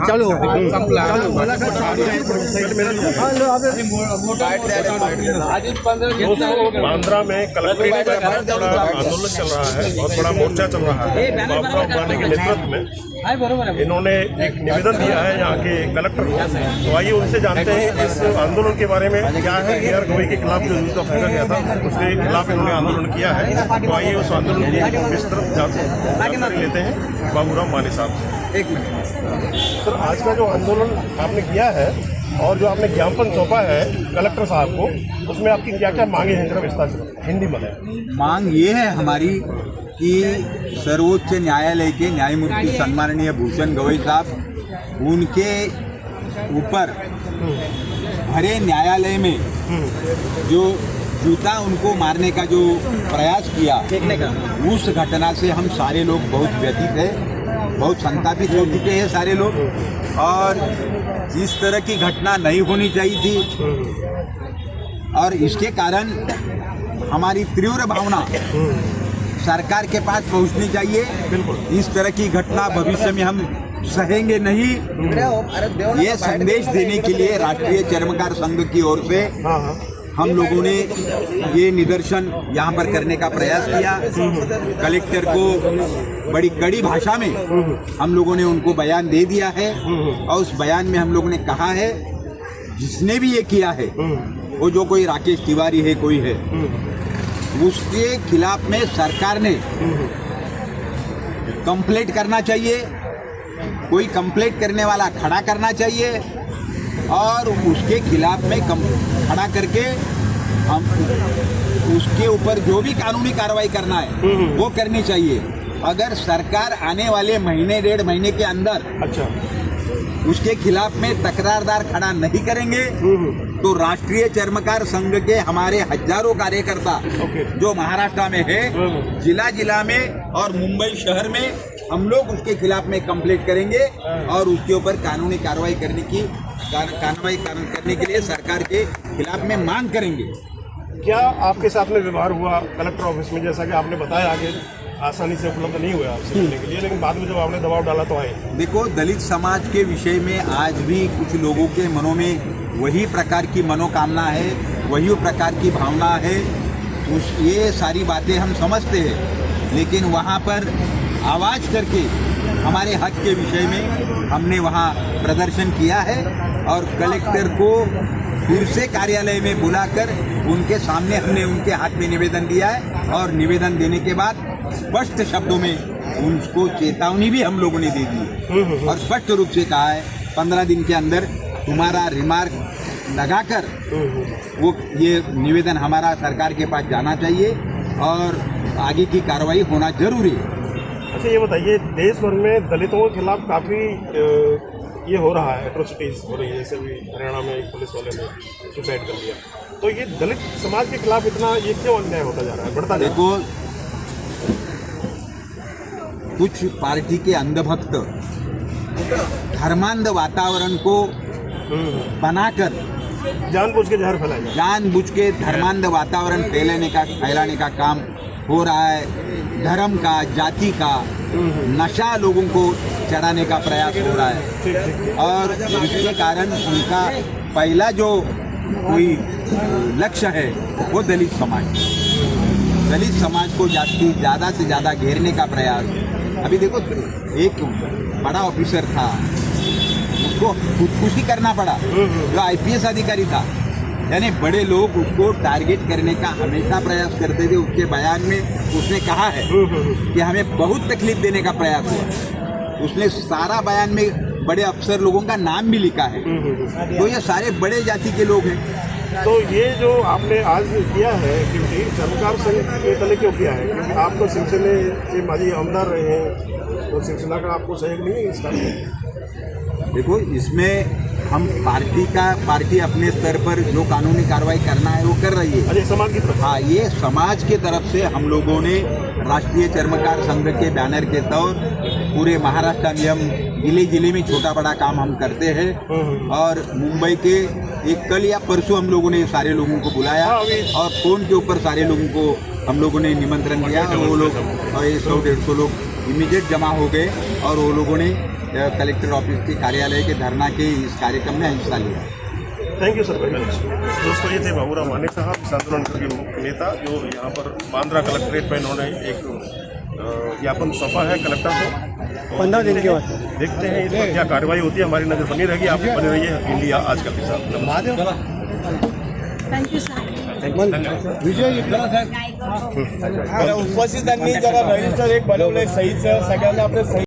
चालू हो बांद्रा में कलेक्ट्रेट में बहुत बड़ा आंदोलन चल रहा है, बहुत बड़ा मोर्चा चल रहा है। बाबूराव वानी के नेतृत्व में इन्होंने एक निवेदन दिया है यहाँ के कलेक्टर को। तो आइए उनसे जानते हैं इस आंदोलन के बारे में क्या है। AR गवई के खिलाफ जो जूता फेंका गया था उसके खिलाफ इन्होंने आंदोलन किया है। तो आइए उस आंदोलन की विस्तृत जानकारी लेते हैं बाबूराव वानी साहब से। एक मिनट सर, आज का जो आंदोलन आपने किया है और जो आपने ज्ञापन सौंपा है कलेक्टर साहब को, उसमें आपकी क्या क्या मांगे हैं, जरा विस्तार से हिंदी में बताएं। मांग ये है हमारी कि सर्वोच्च न्यायालय के न्यायमूर्ति सम्माननीय भूषण गवई साहब, उनके ऊपर भरे न्यायालय में जो जूता उनको मारने का जो प्रयास किया, उस घटना से हम सारे लोग बहुत व्यथित हैं, बहुत संतापित हो चुके हैं सारे लोग। और इस तरह की घटना नहीं होनी चाहिए थी और इसके कारण हमारी तीव्र भावना सरकार के पास पहुंचनी चाहिए। इस तरह की घटना भविष्य में हम सहेंगे नहीं। ये संदेश देने के लिए राष्ट्रीय चर्मकार संघ की ओर से हम लोगों ने ये निदर्शन यहाँ पर करने का प्रयास किया। कलेक्टर को बड़ी कड़ी भाषा में हम लोगों ने उनको बयान दे दिया है और उस बयान में हम लोगों ने कहा है जिसने भी ये किया है, वो जो कोई राकेश तिवारी है कोई है, उसके खिलाफ में सरकार ने कंप्लेंट करना चाहिए। कोई कंप्लेंट करने वाला खड़ा करना चाहिए और उसके खिलाफ में खड़ा करके हम उसके ऊपर जो भी कानूनी कार्रवाई करना है वो करनी चाहिए। अगर सरकार आने वाले महीने 1.5 महीने के अंदर उसके खिलाफ में तकरारदार खड़ा नहीं करेंगे तो राष्ट्रीय चर्मकार संघ के हमारे हजारों कार्यकर्ता जो महाराष्ट्र में है, जिला जिला में और मुंबई शहर में, हम लोग उसके खिलाफ में कंप्लेंट करेंगे और उसके ऊपर कानूनी कार्रवाई करने के लिए सरकार के खिलाफ में मांग करेंगे। क्या आपके साथ में व्यवहार हुआ कलेक्टर ऑफिस में, जैसा कि आपने बताया आगे आसानी से उपलब्ध नहीं हुआ आपसे मिलने के लिए, लेकिन बाद में जब आपने दबाव डाला तो आए? देखो, दलित समाज के विषय में आज भी कुछ लोगों के मनों में वही प्रकार की मनोकामना है, वही प्रकार की भावना है। ये सारी बातें हम समझते हैं, लेकिन वहाँ पर आवाज़ करके हमारे हक के विषय में हमने वहाँ प्रदर्शन किया है और कलेक्टर को फिर से कार्यालय में बुलाकर उनके सामने हमने उनके हाथ में निवेदन दिया है और निवेदन देने के बाद स्पष्ट शब्दों में उनको चेतावनी भी हम लोगों ने दे दी और स्पष्ट रूप से कहा है 15 दिन के अंदर तुम्हारा रिमार्क लगाकर वो ये निवेदन हमारा सरकार के पास जाना चाहिए और आगे की कार्रवाई होना जरूरी है। अच्छा, ये बताइए, देश भर में दलितों के खिलाफ काफ़ी ये हो रहा है, एट्रोसिटीज हो रही है। जैसे भी हरियाणा में एक पुलिस वाले ने सुसाइड कर लिया, तो ये दलित समाज के खिलाफ इतना ये क्यों अन्याय होता जा रहा है, बढ़ता जा रहा है? देखो, कुछ पार्टी के अंधभक्त धर्मांध वातावरण को बनाकर जानबूझ के जहर फैलाया, जानबूझ के धर्मांध वातावरण फैलाने का काम हो रहा है। धर्म का, जाति का नशा लोगों को चढ़ाने का प्रयास हो रहा है और जिसके कारण उनका पहला जो कोई लक्ष्य है वो दलित समाज को ज़्यादा से ज़्यादा घेरने का प्रयास। अभी देखो, एक बड़ा ऑफिसर था, उसको खुदकुशी करना पड़ा, जो IPS अधिकारी था। यानी बड़े लोग उसको टारगेट करने का हमेशा प्रयास करते थे। उसके बयान में उसने कहा है कि हमें बहुत तकलीफ देने का प्रयास हुआ। उसने सारा बयान में बड़े अफसर लोगों का नाम भी लिखा है। तो ये सारे बड़े जाति के लोग हैं। तो ये जो आपने आज किया है एक्टिविटी, चर्मकार संघ के तले क्यों किया है? क्योंकि आप तो सिलसिले के माजी आमदार रहे हैं, तो सिलसिला का आपको सहयोग नहीं है इसका? देखो, इसमें हम पार्टी अपने स्तर पर जो कानूनी कार्रवाई करना है वो कर रही है। अरे समाज की तरफ? हाँ, ये समाज की तरफ से हम लोगों ने राष्ट्रीय चर्मकार संघ के बैनर के तौर पूरे महाराष्ट्र में हम जिले में छोटा बड़ा काम हम करते हैं और मुंबई के एक कल या परसों हम लोगों ने सारे लोगों को बुलाया और फ़ोन के ऊपर सारे लोगों को हम लोगों ने निमंत्रण दिया और वो लोग 100-150 लोग इमीडिएट जमा हो गए और वो लोगों ने कलेक्टर ऑफिस के कार्यालय के धरना के इस कार्यक्रम में हिस्सा लिया। Thank you sir very much. दोस्तों, ये थे बाबूराव माने साहब, किसान आंदोलन के मुख्य नेता, जो यहाँ पर बांद्रा कलेक्ट्रेट में इन्होंने एक ज्ञापन सौंपा है कलेक्टर को। 15 दिन के बाद देखते हैं इस पर क्या कार्रवाई होती है। हमारी नजर बनी रहेगी, आप बने रहिए इंडिया आजकल के साथ। Thank you sir. उपस्थितांनी जरा रजिस्टर एक बनवलंय सहीचं, सगळ्यांना आपलं सही